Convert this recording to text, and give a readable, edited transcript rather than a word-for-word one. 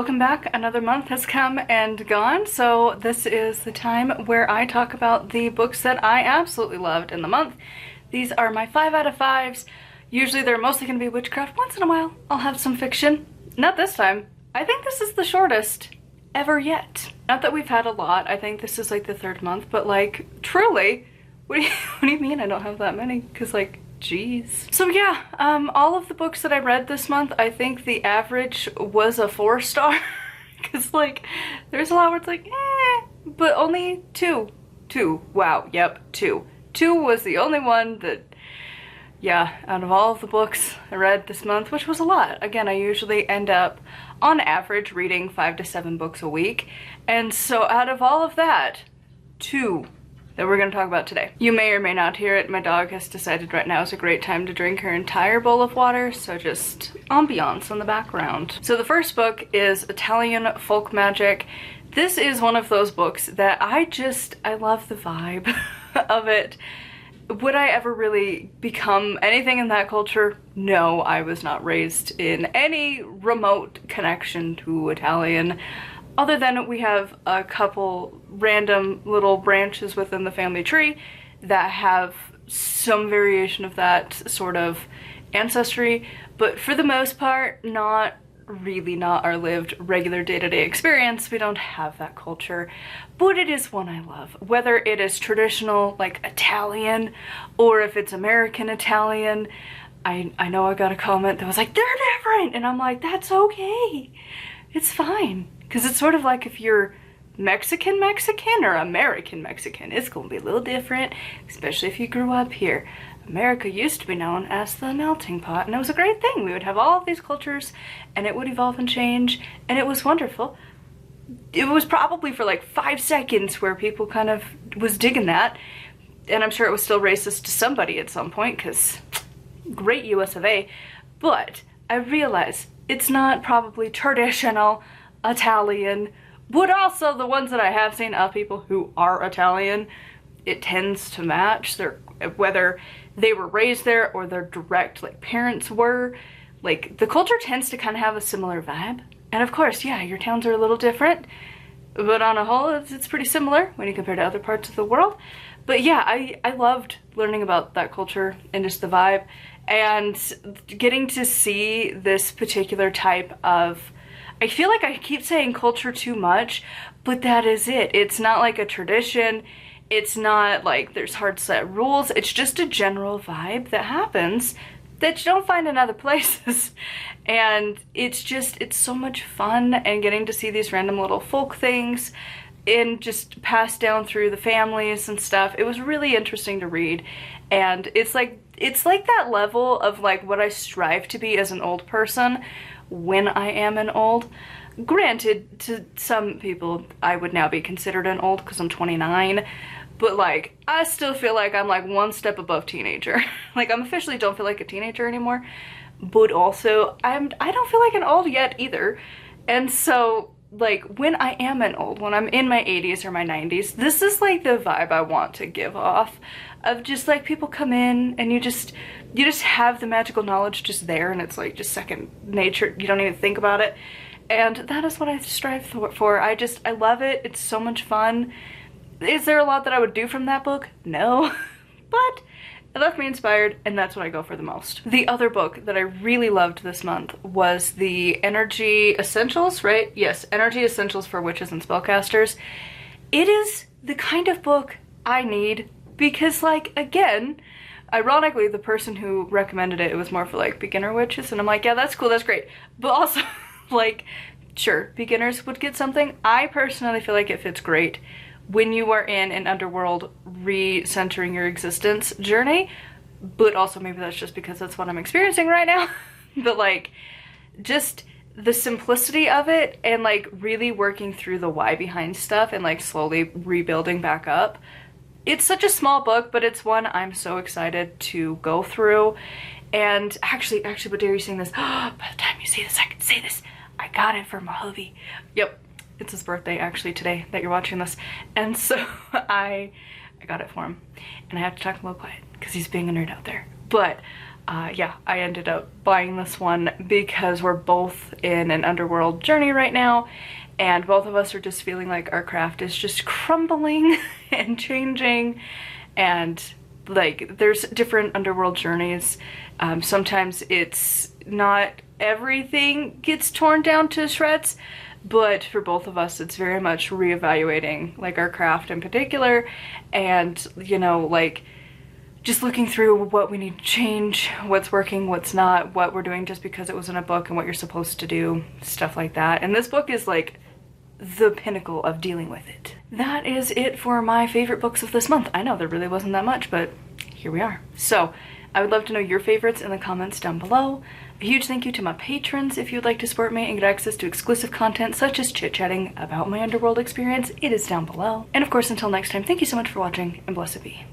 welcome back. Another month has come and gone, so this is the time where I talk about the books that I absolutely loved in the month. These are my 5 out of 5s. Usually they're mostly going to be witchcraft. Once in a while, I'll have some fiction. Not this time. I think this is the shortest ever yet. Not that we've had a lot. I think this is like the 3rd month, but like, truly, what do you mean I don't have that many? Because like, jeez. So yeah, all of the books that I read this month, I think the average was a 4-star. Because like, there's a lot where it's like, but only 2. Wow, yep, 2. 2 was the only one that, yeah, out of all of the books I read this month, which was a lot. Again, I usually end up, on average, reading 5 to 7 books a week. And so out of all of that, 2 that we're going to talk about today. You may or may not hear it. My dog has decided right now is a great time to drink her entire bowl of water, so just ambiance in the background. So the first book is Italian Folk Magic. This is one of those books that I love the vibe of it. Would I ever really become anything in that culture? No, I was not raised in any remote connection to Italian. Other than we have a couple random little branches within the family tree that have some variation of that sort of ancestry, but for the most part, not our lived regular day-to-day experience. We don't have that culture, but it is one I love. Whether it is traditional, like Italian, or if it's American Italian. I know I got a comment that was like, they're different, and I'm like, that's okay. It's fine. Because it's sort of like if you're Mexican or American Mexican, it's going to be a little different, especially if you grew up here. America used to be known as the melting pot, and it was a great thing. We would have all of these cultures, and it would evolve and change, and it was wonderful. It was probably for like 5 seconds where people kind of was digging that, and I'm sure it was still racist to somebody at some point, because great US of A, but I realize it's not probably traditional Italian, but also the ones that I have seen of people who are Italian, it tends to match their, whether they were raised there or their direct like parents were, like the culture tends to kind of have a similar vibe. And of course, yeah, your towns are a little different, but on a whole it's pretty similar when you compare to other parts of the world. But yeah, I loved learning about that culture and just the vibe, and getting to see this particular type of, I feel like I keep saying culture too much, but that is it. It's not like a tradition. It's not like there's hard set rules. It's just a general vibe that happens that you don't find in other places. And it's so much fun, and getting to see these random little folk things and just passed down through the families and stuff. It was really interesting to read. And it's like that level of like what I strive to be as an old person when I am an old. Granted, to some people I would now be considered an old because I'm 29, but like I still feel like I'm like 1 step above teenager. Like I'm officially don't feel like a teenager anymore, but also I don't feel like an old yet either. And so like when I am an old, when I'm in my 80s or my 90s, this is like the vibe I want to give off, of just like people come in and you just have the magical knowledge just there, and it's like just second nature. You don't even think about it. And that is what I strive for. I love it. It's so much fun. Is there a lot that I would do from that book? No. But it left me inspired, and that's what I go for the most. The other book that I really loved this month was the Energy Essentials, right? Yes, Energy Essentials for Witches and Spellcasters. It is the kind of book I need, because like, again, ironically, the person who recommended it was more for like beginner witches, and I'm like, yeah, that's cool, that's great. But also, like, sure, beginners would get something. I personally feel like it fits great when you are in an underworld re-centering your existence journey, but also maybe that's just because that's what I'm experiencing right now. But like, just the simplicity of it, and like really working through the why behind stuff, and like slowly rebuilding back up. It's such a small book, but it's one I'm so excited to go through. And actually, what day are you seeing this? By the time you see this, I can say this. I got it for my hubby. Yep, it's his birthday actually today that you're watching this. And so I got it for him. And I have to talk a little quiet because he's being a nerd out there. But yeah, I ended up buying this one because we're both in an underworld journey right now, and both of us are just feeling like our craft is just crumbling and changing, and like there's different underworld journeys. Sometimes it's not everything gets torn down to shreds, but for both of us it's very much reevaluating like our craft in particular, and you know, like just looking through what we need to change, what's working, what's not, what we're doing just because it was in a book and what you're supposed to do, stuff like that. And this book is like the pinnacle of dealing with it. That is it for my favorite books of this month. I know there really wasn't that much, but here we are. So I would love to know your favorites in the comments down below. A huge thank you to my patrons. If you'd like to support me and get access to exclusive content such as chit-chatting about my underworld experience, it is down below. And of course, until next time, thank you so much for watching, and blessed be.